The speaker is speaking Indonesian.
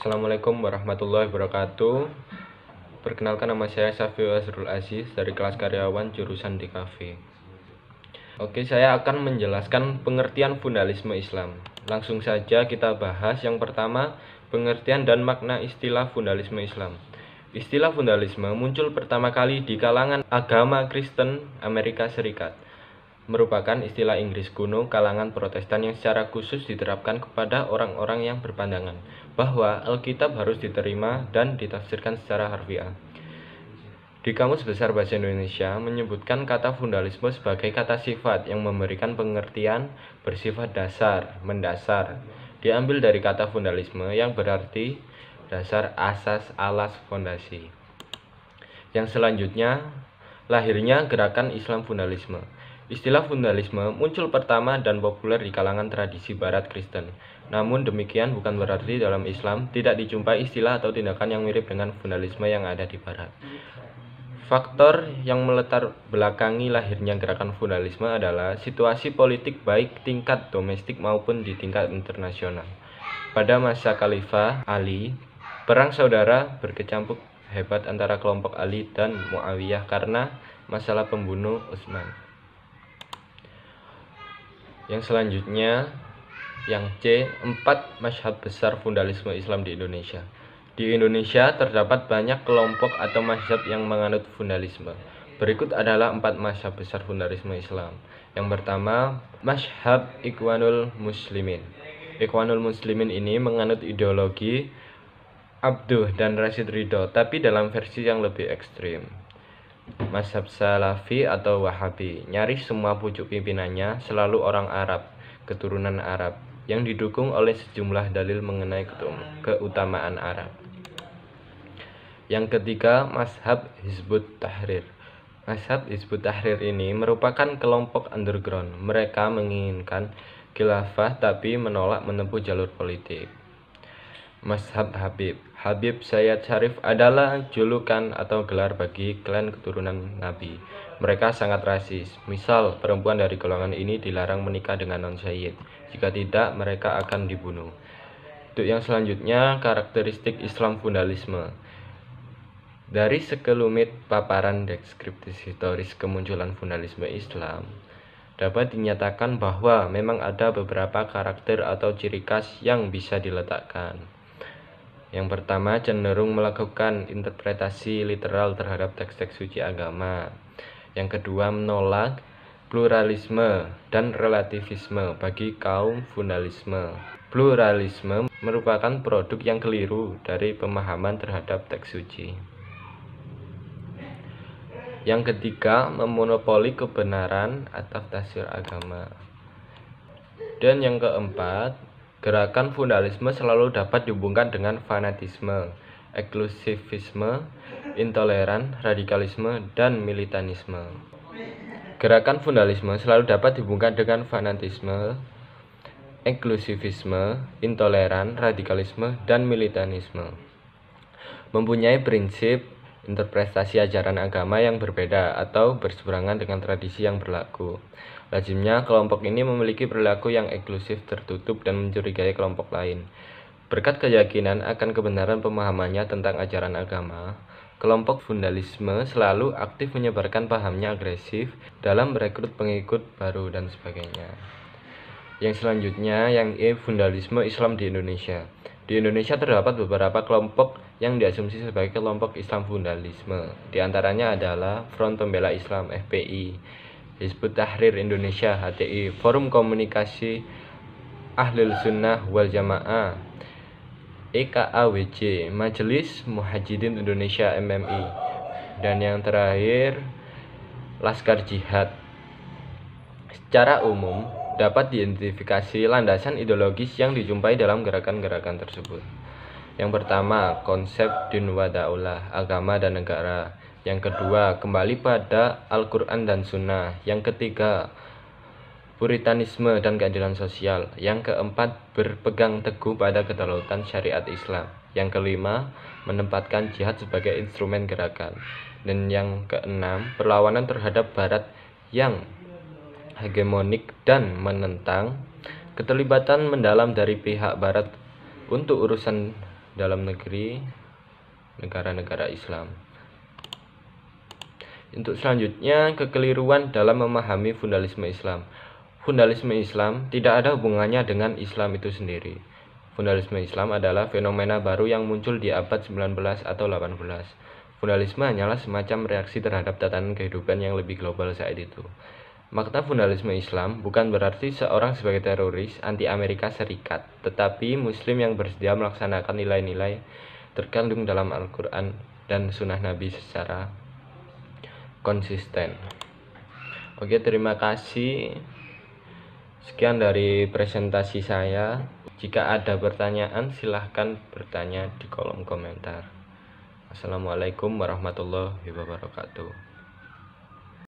Assalamualaikum warahmatullahi wabarakatuh. Perkenalkan, nama saya Safiul Azrul Aziz dari kelas karyawan jurusan DKV. Oke, saya akan menjelaskan pengertian fundalisme Islam. Langsung saja kita bahas. Yang pertama, pengertian dan makna istilah fundalisme Islam. Istilah fundalisme muncul pertama kali di kalangan agama Kristen Amerika Serikat. Merupakan istilah Inggris kuno kalangan Protestan yang secara khusus diterapkan kepada orang-orang yang berpandangan bahwa Alkitab harus diterima dan ditafsirkan secara harfiah. Di Kamus Besar Bahasa Indonesia menyebutkan kata fundalisme sebagai kata sifat yang memberikan pengertian bersifat dasar, mendasar. Diambil dari kata fundalisme yang berarti dasar, asas, alas, fondasi. Yang selanjutnya, lahirnya gerakan Islam fundalisme. Istilah fundalisme muncul pertama dan populer di kalangan tradisi barat Kristen. Namun demikian bukan berarti dalam Islam tidak dijumpai istilah atau tindakan yang mirip dengan fundalisme yang ada di barat. Faktor yang melatar belakangi lahirnya gerakan fundalisme adalah situasi politik baik tingkat domestik maupun di tingkat internasional. Pada masa Khalifah Ali, perang saudara berkecamuk hebat antara kelompok Ali dan Muawiyah karena masalah pembunuh Utsman. Yang selanjutnya, yang C, 4 mazhab besar fundalisme Islam di Indonesia. Di Indonesia terdapat banyak kelompok atau mazhab yang menganut fundalisme. Berikut adalah 4 mazhab besar fundalisme Islam. Yang pertama, mazhab Ikhwanul Muslimin. Ikhwanul Muslimin ini menganut ideologi Abduh dan Rashid Ridho, tapi dalam versi yang lebih ekstrim. Mazhab Salafi atau Wahabi, nyaris semua pucuk pimpinannya selalu orang Arab, keturunan Arab, yang didukung oleh sejumlah dalil mengenai keutamaan Arab. Yang ketiga, mazhab Hizbut Tahrir. Mazhab Hizbut Tahrir ini merupakan kelompok underground. Mereka menginginkan khilafah tapi menolak menempuh jalur politik. Mazhab Habib. Habib Sayyid Syarif adalah julukan atau gelar bagi klan keturunan Nabi. Mereka sangat rasis. Misal, perempuan dari golongan ini dilarang menikah dengan non-Sayyid. Jika tidak, mereka akan dibunuh. Untuk yang selanjutnya, karakteristik Islam fundalisme. Dari sekelumit paparan deskriptif historis kemunculan fundalisme Islam, dapat dinyatakan bahwa memang ada beberapa karakter atau ciri khas yang bisa diletakkan. Yang pertama, cenderung melakukan interpretasi literal terhadap teks-teks suci agama. Yang kedua, menolak pluralisme dan relativisme bagi kaum fundalisme. Pluralisme merupakan produk yang keliru dari pemahaman terhadap teks suci. Yang ketiga, memonopoli kebenaran atas tafsir agama. Dan yang keempat, gerakan fundalisme selalu dapat dihubungkan dengan fanatisme, eksklusivisme, intoleran, radikalisme, dan militanisme. Gerakan fundalisme selalu dapat dihubungkan dengan fanatisme, eksklusivisme, intoleran, radikalisme, dan militanisme. Mempunyai prinsip interpretasi ajaran agama yang berbeda atau berseberangan dengan tradisi yang berlaku. Lazimnya, kelompok ini memiliki perilaku yang eksklusif, tertutup, dan mencurigai kelompok lain. Berkat keyakinan akan kebenaran pemahamannya tentang ajaran agama, kelompok fundalisme selalu aktif menyebarkan pahamnya agresif dalam merekrut pengikut baru dan sebagainya. Yang selanjutnya, yang E, fundalisme Islam di Indonesia. Di Indonesia terdapat beberapa kelompok yang diasumsi sebagai kelompok Islam fundalisme. Di antaranya adalah Front Pembela Islam (FPI), Hizbut Tahrir Indonesia (HTI), Forum Komunikasi Ahlul Sunnah wal Jamaah (EKAWJ), Majelis Muhajidin Indonesia (MMI), dan yang terakhir Laskar Jihad. Secara umum, dapat diidentifikasi landasan ideologis yang dijumpai dalam gerakan-gerakan tersebut. Yang pertama, konsep din wa daulah, agama dan negara. Yang kedua, kembali pada Al-Quran dan Sunnah. Yang ketiga, puritanisme dan keadilan sosial. Yang keempat, berpegang teguh pada kedaulatan syariat Islam. Yang kelima, menempatkan jihad sebagai instrumen gerakan. Dan yang keenam, perlawanan terhadap Barat yang hegemonik dan menentang keterlibatan mendalam dari pihak Barat untuk urusan dalam negeri negara-negara Islam. Untuk selanjutnya, kekeliruan dalam memahami fundamentalisme Islam. Fundamentalisme Islam tidak ada hubungannya dengan Islam itu sendiri. Fundamentalisme Islam adalah fenomena baru yang muncul di abad 19 atau 18. Fundamentalisme hanyalah semacam reaksi terhadap tatanan kehidupan yang lebih global saat itu. Makna fundamentalisme Islam bukan berarti seorang sebagai teroris anti Amerika Serikat, tetapi Muslim yang bersedia melaksanakan nilai-nilai terkandung dalam Al-Quran dan Sunnah Nabi secara konsisten. Oke, terima kasih. Sekian dari presentasi saya. Jika ada pertanyaan, silahkan bertanya di kolom komentar. Assalamualaikum warahmatullahi wabarakatuh.